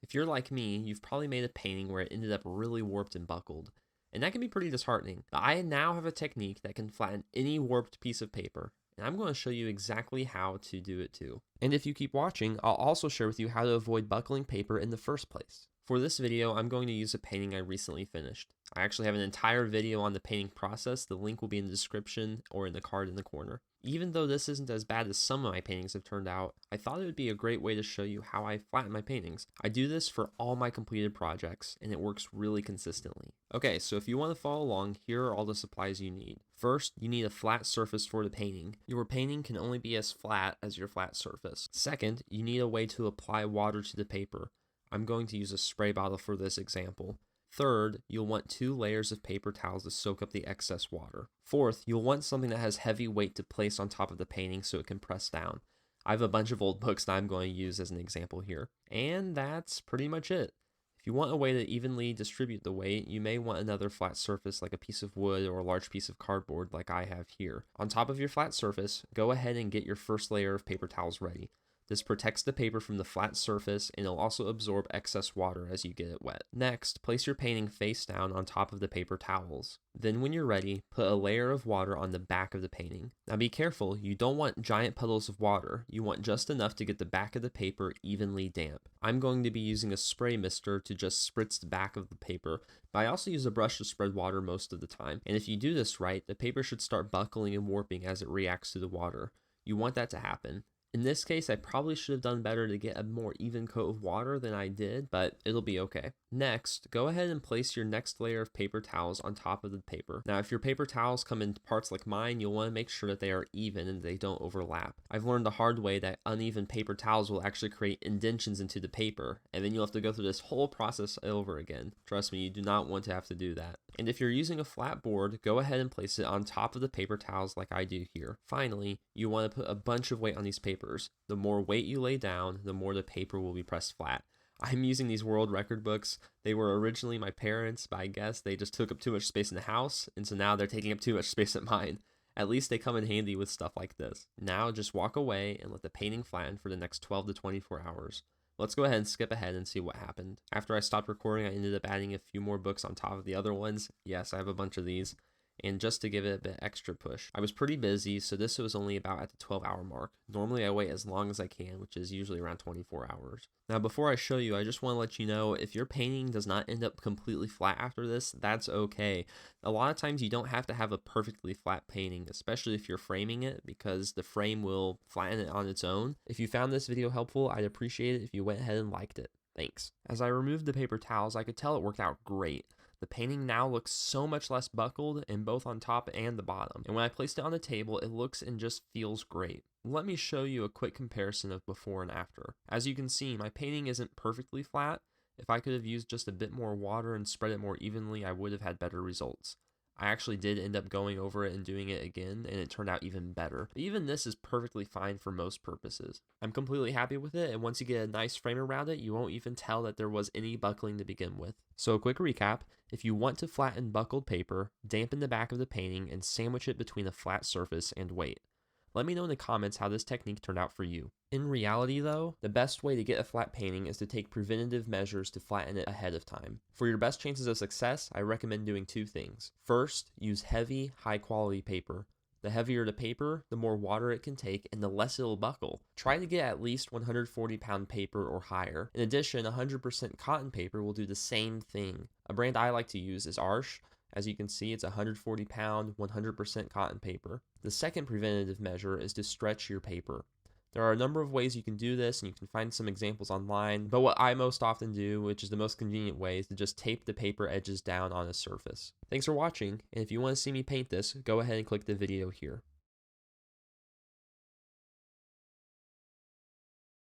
If you're like me, you've probably made a painting where it ended up really warped and buckled, and that can be pretty disheartening. But I now have a technique that can flatten any warped piece of paper, and I'm going to show you exactly how to do it too. And if you keep watching, I'll also share with you how to avoid buckling paper in the first place. For this video, I'm going to use a painting I recently finished. I actually have an entire video on the painting process. The link will be in the description or in the card in the corner. Even though this isn't as bad as some of my paintings have turned out, I thought it would be a great way to show you how I flatten my paintings. I do this for all my completed projects, and it works really consistently. Okay, so if you want to follow along, here are all the supplies you need. First, you need a flat surface for the painting. Your painting can only be as flat as your flat surface. Second, you need a way to apply water to the paper. I'm going to use a spray bottle for this example. Third, you'll want 2 layers of paper towels to soak up the excess water. Fourth, you'll want something that has heavy weight to place on top of the painting so it can press down. I have a bunch of old books that I'm going to use as an example here. And that's pretty much it. If you want a way to evenly distribute the weight, you may want another flat surface like a piece of wood or a large piece of cardboard like I have here. On top of your flat surface, go ahead and get your first layer of paper towels ready. This protects the paper from the flat surface, and it'll also absorb excess water as you get it wet. Next, place your painting face down on top of the paper towels. Then when you're ready, put a layer of water on the back of the painting. Now be careful, you don't want giant puddles of water. You want just enough to get the back of the paper evenly damp. I'm going to be using a spray mister to just spritz the back of the paper, but I also use a brush to spread water most of the time. And if you do this right, the paper should start buckling and warping as it reacts to the water. You want that to happen. In this case, I probably should have done better to get a more even coat of water than I did, but it'll be okay. Next, go ahead and place your next layer of paper towels on top of the paper. Now, if your paper towels come in parts like mine, you'll want to make sure that they are even and they don't overlap. I've learned the hard way that uneven paper towels will actually create indentions into the paper, and then you'll have to go through this whole process over again. Trust me, you do not want to have to do that. And if you're using a flat board, go ahead and place it on top of the paper towels like I do here. Finally, you want to put a bunch of weight on these papers. The more weight you lay down, the more the paper will be pressed flat. I'm using these world record books. They were originally my parents', but I guess they just took up too much space in the house, and so now they're taking up too much space at mine. At least they come in handy with stuff like this. Now just walk away and let the painting flatten for the next 12 to 24 hours. Let's go ahead and skip ahead and see what happened. After I stopped recording, I ended up adding a few more books on top of the other ones. Yes, I have a bunch of these. And just to give it a bit extra push. I was pretty busy, so this was only about at the 12-hour mark. Normally I wait as long as I can, which is usually around 24 hours. Now before I show you, I just want to let you know, if your painting does not end up completely flat after this, that's okay. A lot of times you don't have to have a perfectly flat painting, especially if you're framing it, because the frame will flatten it on its own. If you found this video helpful, I'd appreciate it if you went ahead and liked it. Thanks. As I removed the paper towels, I could tell it worked out great. The painting now looks so much less buckled, and both on top and the bottom. And when I placed it on the table, it looks and just feels great. Let me show you a quick comparison of before and after. As you can see, my painting isn't perfectly flat. If I could have used just a bit more water and spread it more evenly, I would have had better results. I actually did end up going over it and doing it again, and it turned out even better. But even this is perfectly fine for most purposes. I'm completely happy with it, and once you get a nice frame around it, you won't even tell that there was any buckling to begin with. So a quick recap, if you want to flatten buckled paper, dampen the back of the painting and sandwich it between a flat surface and weight. Let me know in the comments how this technique turned out for you. In reality though, the best way to get a flat painting is to take preventative measures to flatten it ahead of time. For your best chances of success, I recommend doing 2 things. First, use heavy, high quality paper. The heavier the paper, the more water it can take and the less it'll buckle. Try to get at least 140-pound paper or higher. In addition, 100% cotton paper will do the same thing. A brand I like to use is Arsh. As you can see, it's 140-pound, 100% cotton paper. The second preventative measure is to stretch your paper. There are a number of ways you can do this, and you can find some examples online, but what I most often do, which is the most convenient way, is to just tape the paper edges down on a surface. Thanks for watching, and if you want to see me paint this, go ahead and click the video here.